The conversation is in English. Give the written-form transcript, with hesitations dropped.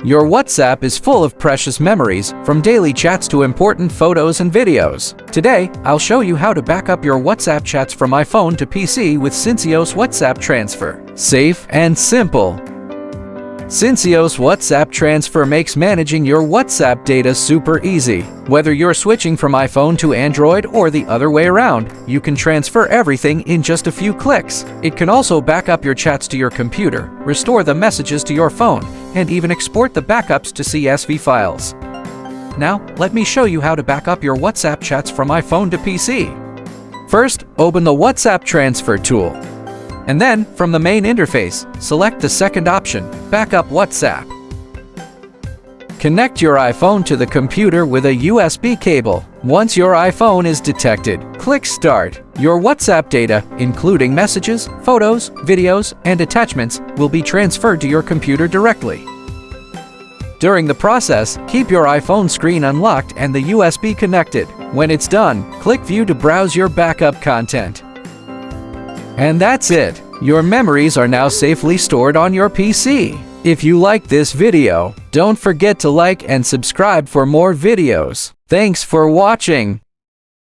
Your WhatsApp is full of precious memories, from daily chats to important photos and videos. Today, I'll show you how to back up your WhatsApp chats from iPhone to PC with Syncios WhatsApp Transfer. Safe and simple. Syncios WhatsApp Transfer makes managing your WhatsApp data super easy. Whether you're switching from iPhone to Android or the other way around, you can transfer everything in just a few clicks. It can also back up your chats to your computer, restore the messages to your phone, and even export the backups to CSV files. Now, let me show you how to back up your WhatsApp chats from iPhone to PC. First, open the WhatsApp Transfer tool. And then, from the main interface, select the second option, Backup WhatsApp. Connect your iPhone to the computer with a USB cable. Once your iPhone is detected, click Start. Your WhatsApp data, including messages, photos, videos, and attachments, will be transferred to your computer directly. During the process, keep your iPhone screen unlocked and the USB connected. When it's done, click View to browse your backup content. And that's it! Your memories are now safely stored on your PC. If you like this video, don't forget to like and subscribe for more videos. Thanks for watching!